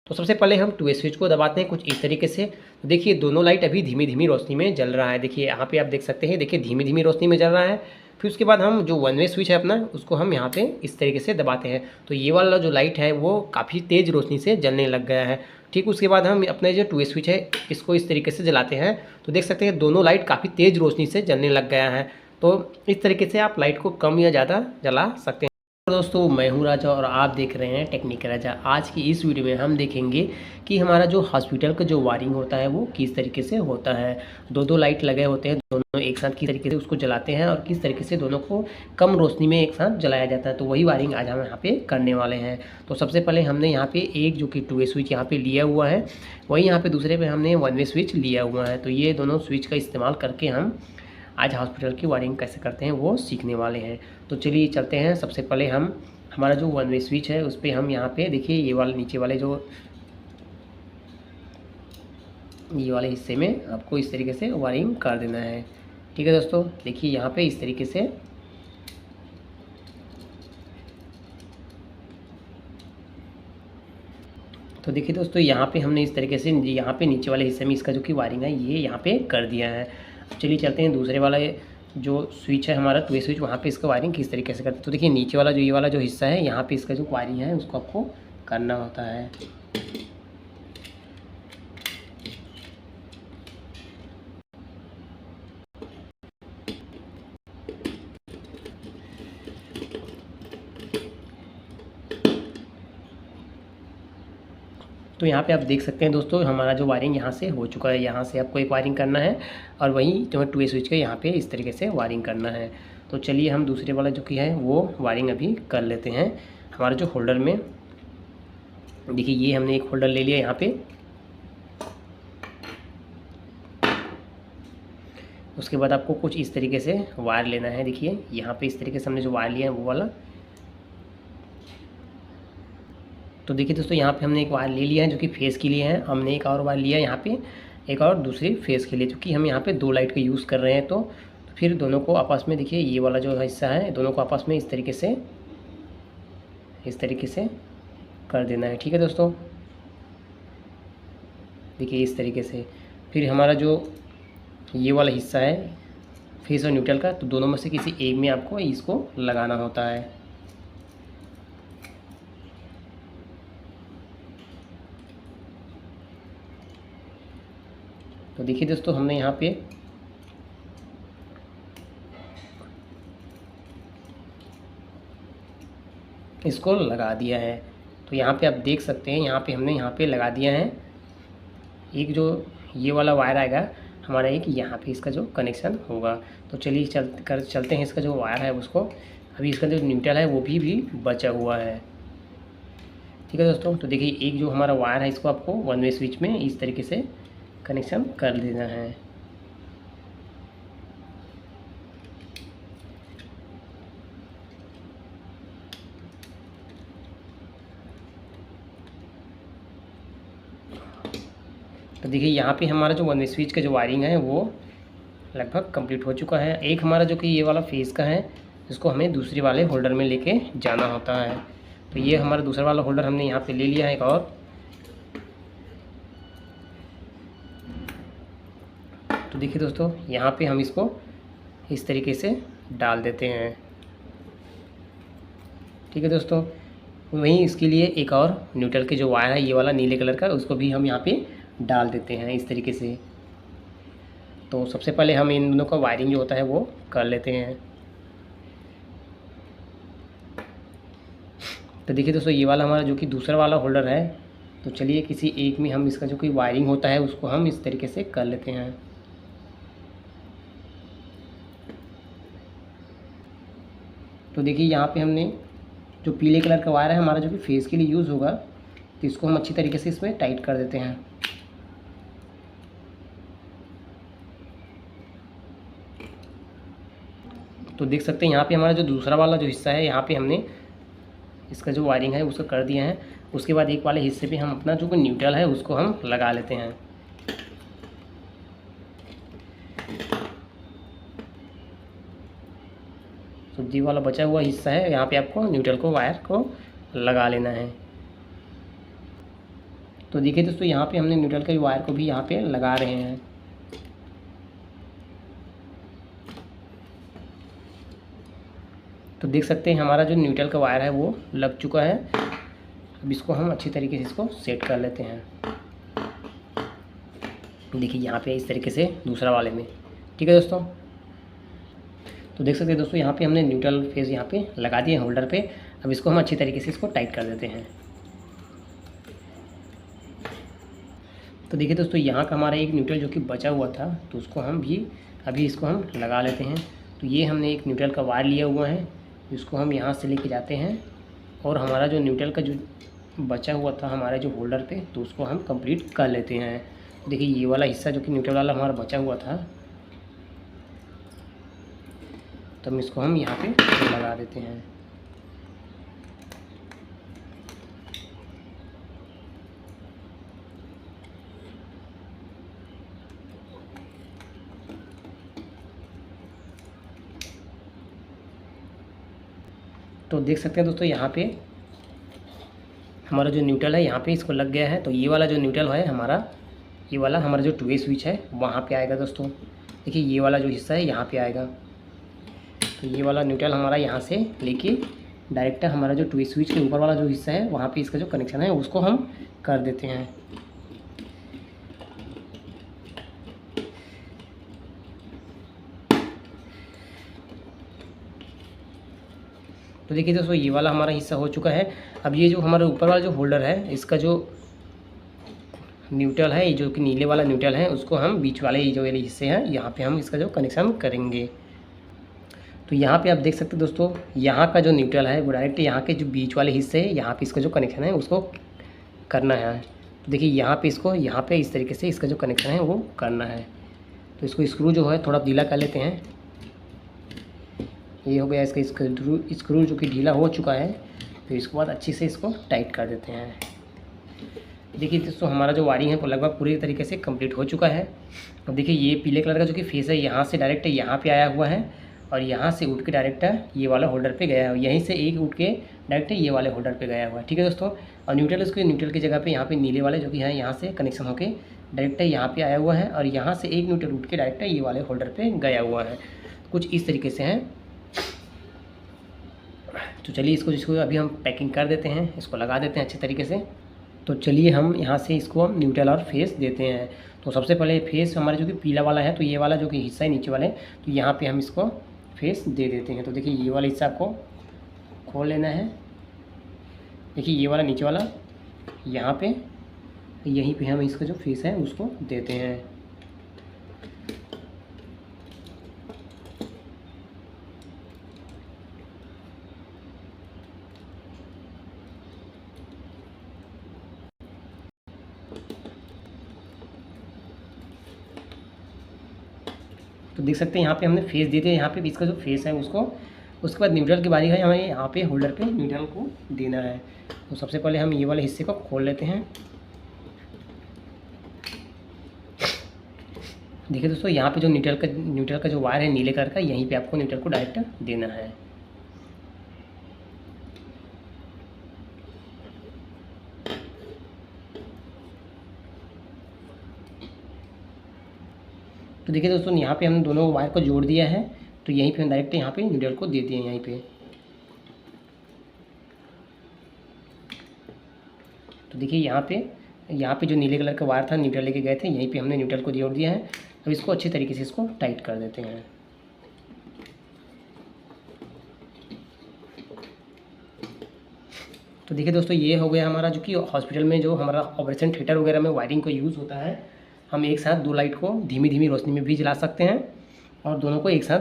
तो सबसे पहले हम 2 स्विच को दबाते हैं कुछ इस तरीके से। तो देखिए दोनों लाइट अभी धीमी-धीमी रोशनी में जल रहा है। देखिए यहाँ पे आप देख सकते हैं, देखिए धीमी-धीमी रोशनी में जल रहा है। फिर उसके बाद हम जो 1 वे स्विच है अपना, उसको हम यहाँ पे इस तरीके से दबाते हैं। तो ये वाला जो लाइट है वो काफ़ी तेज़ रोशनी से जलने लग गया है। ठीक उसके बाद हम अपने जो 2 वे स्विच है इसको इस तरीके से जलाते हैं। तो देख सकते हैं दोनों लाइट काफ़ी तेज़ रोशनी से जलने लग गया है। तो इस तरीके से आप लाइट को कम या ज़्यादा जला सकते हैं। दोस्तों मैं हूं राजा और आप देख रहे हैं टेक्निक राजा। आज की इस वीडियो में हम देखेंगे कि हमारा जो हॉस्पिटल का जो वायरिंग होता है वो किस तरीके से होता है। दो लाइट लगे होते हैं, दोनों एक साथ किस तरीके से उसको जलाते हैं और किस तरीके से दोनों को कम रोशनी में एक साथ जलाया जाता है। तो वही वायरिंग आज हम यहाँ पे करने वाले हैं। तो सबसे पहले हमने यहाँ पे एक जो कि 2 वे स्विच यहाँ पे लिया हुआ है, वही यहाँ पे दूसरे पे हमने 1 वे स्विच लिया हुआ है। तो ये दोनों स्विच का इस्तेमाल करके हम आज हॉस्पिटल की वायरिंग कैसे करते हैं वो सीखने वाले हैं। तो चलिए चलते हैं। सबसे पहले हम हमारा जो 1 वे स्विच है उस पर हम यहाँ पे देखिए ये वाले नीचे वाले जो ये वाले हिस्से में आपको इस तरीके से वायरिंग कर देना है। ठीक है दोस्तों, देखिए यहाँ पे इस तरीके से तो देखिए दोस्तों यहाँ पे हमने इस तरीके से यहाँ पे नीचे वाले हिस्से में इसका जो कि वायरिंग है ये यहाँ पे कर दिया है। चलिए चलते हैं दूसरे वाला जो स्विच है हमारा 2 वे स्विच, वहाँ पे इसका वायरिंग किस तरीके से करते हैं। तो देखिए नीचे वाला जो ये वाला जो हिस्सा है यहाँ पे इसका जो वायरिंग है उसको आपको करना होता है। तो यहाँ पे आप देख सकते हैं दोस्तों हमारा जो वायरिंग यहाँ से हो चुका है। यहाँ से आपको एक वायरिंग करना है और वही जो है 2 वे स्विच का यहाँ पे इस तरीके से वायरिंग करना है। तो चलिए हम दूसरे वाला जो कि है वो वायरिंग अभी कर लेते हैं। हमारे जो होल्डर में देखिए ये हमने एक होल्डर ले लिया यहाँ पे। उसके बाद आपको कुछ इस तरीके से वायर लेना है। देखिए यहाँ पे इस तरीके से हमने जो वायर लिया है वो वाला। तो देखिए दोस्तों यहाँ पे हमने एक वायर ले लिया है जो कि फेस के लिए है। हमने एक और वायर लिया है यहाँ पे एक और दूसरी फेस के लिए, क्योंकि हम यहाँ पे 2 लाइट का यूज़ कर रहे हैं। तो फिर दोनों को आपस में देखिए ये वाला जो हिस्सा है दोनों को आपस में इस तरीके से कर देना है। ठीक है दोस्तों, देखिए इस तरीके से। फिर हमारा जो ये वाला हिस्सा है फेस और न्यूट्रल का, तो दोनों में से किसी एक में आपको इसको लगाना होता है। तो देखिए दोस्तों हमने यहाँ पे इसको लगा दिया है। तो यहाँ पे आप देख सकते हैं यहाँ पे हमने यहाँ पे लगा दिया है। एक जो ये वाला वायर आएगा हमारा एक यहाँ पे इसका जो कनेक्शन होगा। तो चलिए चलते हैं इसका जो वायर है उसको। अभी इसका जो न्यूट्रल है वो भी बचा हुआ है। ठीक है दोस्तों, तो देखिए एक जो हमारा वायर है इसको आपको 1 वे स्विच में इस तरीके से कनेक्शन कर देना है। तो देखिए यहाँ पे हमारा जो 1 वे स्विच का जो वायरिंग है वो लगभग कंप्लीट हो चुका है। एक हमारा जो कि ये वाला फेस का है इसको हमें दूसरे वाले होल्डर में लेके जाना होता है। तो ये हमारा दूसरा वाला होल्डर हमने यहाँ पे ले लिया है एक और। तो देखिए दोस्तों यहाँ पे हम इसको इस तरीके से डाल देते हैं। ठीक है दोस्तों, वहीं इसके लिए एक और न्यूट्रल के जो वायर है ये वाला नीले कलर का उसको भी हम यहाँ पे डाल देते हैं इस तरीके से। तो सबसे पहले हम इन दोनों का वायरिंग जो होता है वो कर लेते हैं। तो देखिए दोस्तों ये वाला हमारा जो कि दूसरा वाला होल्डर है, तो चलिए किसी एक में हम इसका जो कि वायरिंग होता है उसको हम इस तरीके से कर लेते हैं। तो देखिए यहाँ पे हमने जो पीले कलर का वायर है हमारा जो कि फेस के लिए यूज़ होगा, तो इसको हम अच्छी तरीके से इसमें टाइट कर देते हैं। तो देख सकते हैं यहाँ पे हमारा जो दूसरा वाला जो हिस्सा है यहाँ पे हमने इसका जो वायरिंग है उसको कर दिया है। उसके बाद एक वाले हिस्से पे हम अपना जो न्यूट्रल है उसको हम लगा लेते हैं। तो ये वाला बचा हुआ हिस्सा है यहाँ पे आपको न्यूट्रल को वायर को लगा लेना है। तो देखिए दोस्तों यहाँ पे हमने न्यूट्रल के वायर को भी यहाँ पे लगा रहे हैं। तो देख सकते हैं हमारा जो न्यूट्रल का वायर है वो लग चुका है। अब इसको हम अच्छी तरीके से इसको सेट कर लेते हैं। देखिए यहाँ पे इस तरीके से दूसरा वाले में, ठीक है दोस्तों। तो देख सकते हैं दोस्तों यहाँ पे हमने न्यूट्रल फेज यहाँ पे लगा दिए होल्डर पे। अब इसको हम अच्छी तरीके से इसको टाइट कर देते हैं। तो देखिए दोस्तों यहाँ का हमारा एक न्यूट्रल जो कि बचा हुआ था, तो उसको हम भी अभी इसको हम लगा लेते हैं। तो ये हमने एक न्यूट्रल का वायर लिया हुआ है, इसको हम यहाँ से लेके जाते हैं और हमारा जो न्यूट्रल का जो बचा हुआ था हमारे जो होल्डर पे, तो उसको हम कंप्लीट कर लेते हैं। देखिए ये वाला हिस्सा जो कि न्यूट्रल वाला हमारा बचा हुआ था, तो इसको हम यहाँ पे लगा देते हैं। तो देख सकते हैं दोस्तों यहाँ पे हमारा जो न्यूट्रल है यहाँ पे इसको लग गया है। तो ये वाला जो न्यूट्रल है हमारा, ये वाला हमारा जो 2 स्विच है वहाँ पे आएगा दोस्तों। देखिए ये वाला जो हिस्सा है यहाँ पे आएगा। तो ये वाला न्यूट्रल हमारा यहाँ से लेके डायरेक्ट हमारा जो 2 स्विच के ऊपर वाला जो हिस्सा है वहाँ पे इसका जो कनेक्शन है उसको हम कर देते हैं। तो देखिए दोस्तों ये वाला हमारा हिस्सा हो चुका है। अब ये जो हमारा ऊपर वाला जो होल्डर है, इसका जो न्यूट्रल है, ये जो कि नीले वाला न्यूट्रल है, उसको हम बीच वाले ये जो वाले हिस्से हैं यहाँ पे हम इसका जो कनेक्शन करेंगे। तो यहाँ पे आप देख सकते हैं दोस्तों यहाँ का जो न्यूट्रल है वो डायरेक्ट यहाँ के जो बीच वाले हिस्से है यहाँ पे इसका जो कनेक्शन है उसको करना है। तो देखिए यहाँ पे इसको यहाँ पे इस तरीके से इसका जो कनेक्शन है वो करना है। तो इसको स्क्रू जो है थोड़ा ढीला कर लेते हैं। ये हो गया इसका स्क्रू जो कि ढीला हो चुका है। फिर इसके बाद अच्छे से इसको टाइट कर देते हैं। देखिए दोस्तों हमारा जो वायरिंग है वो लगभग पूरी तरीके से कंप्लीट हो चुका है। और देखिए ये पीले कलर का जो कि फेस है यहाँ से डायरेक्ट यहाँ पे आया हुआ है और यहाँ से उठ के डायरेक्ट ये वाला होल्डर पे गया है। यहीं से एक उठ के डायरेक्ट ये वाले होल्डर पे गया हुआ है, ठीक है दोस्तों। और न्यूट्रल की जगह पे यहाँ पे नीले वाले जो कि हैं यहाँ से कनेक्शन होके डायरेक्ट यहाँ पे आया हुआ है और यहाँ से एक न्यूट्रल उठ के डायरेक्ट ये वाले होल्डर पे गया हुआ है। कुछ इस तरीके से हैं। तो चलिए जिसको अभी हम पैकिंग कर देते हैं, इसको लगा देते हैं अच्छे तरीके से। तो चलिए हम यहाँ से इसको हम न्यूट्रल और फेस देते हैं। तो सबसे पहले फेस हमारे जो कि पीला वाला है, तो ये वाला जो कि हिस्सा है नीचे वाले, तो यहाँ पे हम इसको फेस दे देते हैं। तो देखिए ये वाला हिस्सा आपको खोल लेना है। देखिए ये वाला नीचे वाला यहाँ पे, यहीं पे हम इसका जो फेस है उसको देते हैं। तो देख सकते हैं यहाँ पे हमने फेस दे दिया। यहाँ पे इसका जो फेस है उसको, उसके बाद न्यूट्रल की बारी है, हमें यहाँ पे होल्डर पे न्यूट्रल को देना है। तो सबसे पहले हम ये वाले हिस्से को खोल लेते हैं। देखिए दोस्तों यहाँ पे जो न्यूट्रल का जो वायर है नीले कलर का, यहीं पे आपको न्यूट्रल को डायरेक्ट देना है। तो देखिए दोस्तों यहाँ पे हमने दोनों वायर को जोड़ दिया है। तो यहीं पे हम डायरेक्ट यहाँ पे न्यूट्रल को दे दिए यहीं पे। तो देखिए यहाँ पे जो नीले कलर का वायर था न्यूट्रल लेके गए थे, यहीं पे हमने न्यूट्रल को जोड़ दिया है। अब इसको अच्छी तरीके से इसको टाइट कर देते हैं। तो देखिए दोस्तों ये हो गया हमारा जो कि हॉस्पिटल में जो हमारा ऑपरेशन थिएटर वगैरह में वायरिंग को यूज़ होता है। हम एक साथ 2 लाइट को धीमी धीमी रोशनी में भी जला सकते हैं और दोनों को एक साथ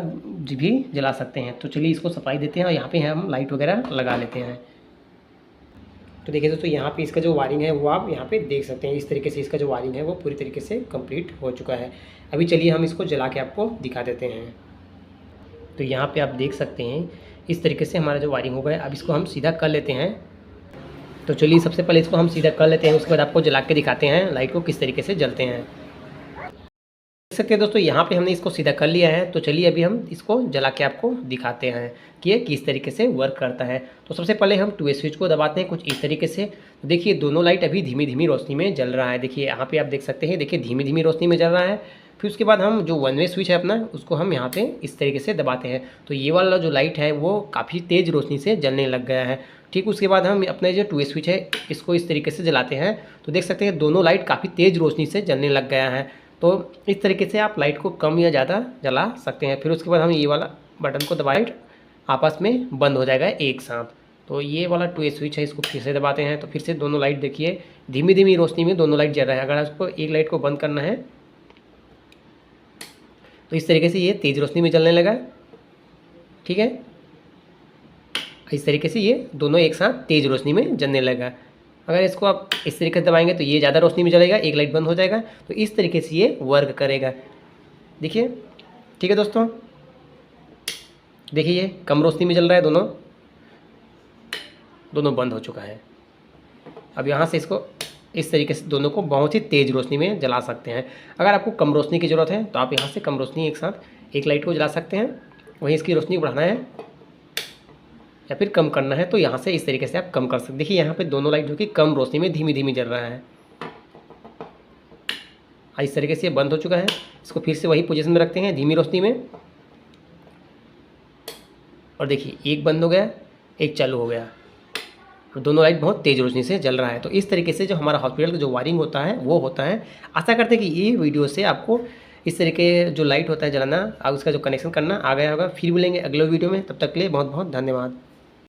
भी जला सकते हैं। तो चलिए इसको सफाई देते हैं और यहाँ पे हम लाइट वगैरह लगा लेते हैं। तो देखिए दोस्तों यहाँ पे इसका जो वायरिंग है वो आप यहाँ पे देख सकते हैं। इस तरीके से इसका जो वायरिंग है वो पूरी तरीके से कंप्लीट हो चुका है। अभी चलिए हम इसको जला के आपको दिखा देते हैं। तो यहाँ पे आप देख सकते हैं इस तरीके से हमारा जो वायरिंग हो गया। अब इसको हम सीधा कर लेते हैं। तो चलिए सबसे पहले इसको हम सीधा कर लेते हैं, उसके बाद आपको जला के दिखाते हैं लाइट को किस तरीके से जलते हैं। देख सकते हैं दोस्तों, यहाँ पे हमने इसको सीधा कर लिया है। तो चलिए अभी हम इसको जला के आपको दिखाते हैं कि ये किस तरीके से वर्क करता है। तो सबसे पहले हम 2 स्विच को दबाते हैं कुछ इस तरीके से। तो देखिए दोनों लाइट अभी धीमी धीमी रोशनी में जल रहा है। देखिए यहाँ पे आप देख सकते हैं, देखिए धीमी धीमी रोशनी में जल रहा है। फिर उसके बाद हम जो 1 वे स्विच है अपना, उसको हम यहाँ पे इस तरीके से दबाते हैं। तो ये वाला जो लाइट है वो काफ़ी तेज़ रोशनी से जलने लग गया है। ठीक उसके बाद हम अपने जो 2 वे स्विच है इसको इस तरीके से जलाते हैं। तो देख सकते हैं दोनों लाइट काफ़ी तेज़ रोशनी से जलने लग गया है। तो इस तरीके से आप लाइट को कम या ज़्यादा जला सकते हैं। फिर उसके बाद हम ये वाला बटन को दबाए, आपस में बंद हो जाएगा एक साथ। तो ये वाला 2 स्विच है, इसको फिर से दबाते हैं। तो फिर से दोनों लाइट देखिए धीमी धीमी रोशनी में दोनों लाइट जल रहा है। अगर आपको एक लाइट को बंद करना है तो इस तरीके से ये तेज़ रोशनी में जलने लगा। ठीक है, इस तरीके से ये दोनों एक साथ तेज़ रोशनी में जलने लगा। अगर इसको आप इस तरीके से दबाएंगे तो ये ज़्यादा रोशनी में जलेगा, एक लाइट बंद हो जाएगा। तो इस तरीके से ये वर्क करेगा। देखिए, ठीक है दोस्तों, देखिए ये कम रोशनी में जल रहा है, दोनों बंद हो चुका है। अब यहाँ से इसको इस तरीके से दोनों को बहुत ही तेज़ रोशनी में जला सकते हैं। अगर आपको कम रोशनी की ज़रूरत है तो आप यहाँ से कम रोशनी एक साथ एक लाइट को जला सकते हैं। वहीं इसकी रोशनी को बढ़ाना है या फिर कम करना है तो यहाँ से इस तरीके से आप कम कर सकते हैं। देखिए यहाँ पे दोनों लाइट जो कि कम रोशनी में धीमी धीमी जल रहा है। इस तरीके से ये बंद हो चुका है। इसको फिर से वही पोजीशन में रखते हैं धीमी रोशनी में, और देखिए एक बंद हो गया, एक चालू हो गया, और दोनों लाइट बहुत तेज़ रोशनी से जल रहा है। तो इस तरीके से जो हमारा हॉस्पिटल का जो वायरिंग होता है वो होता है। आशा करते हैं कि ये वीडियो से आपको इस तरीके जो लाइट होता है जलाना और उसका जो कनेक्शन करना आ गया होगा। फिर मिलेंगे अगले वीडियो में, तब तक के लिए बहुत बहुत धन्यवाद।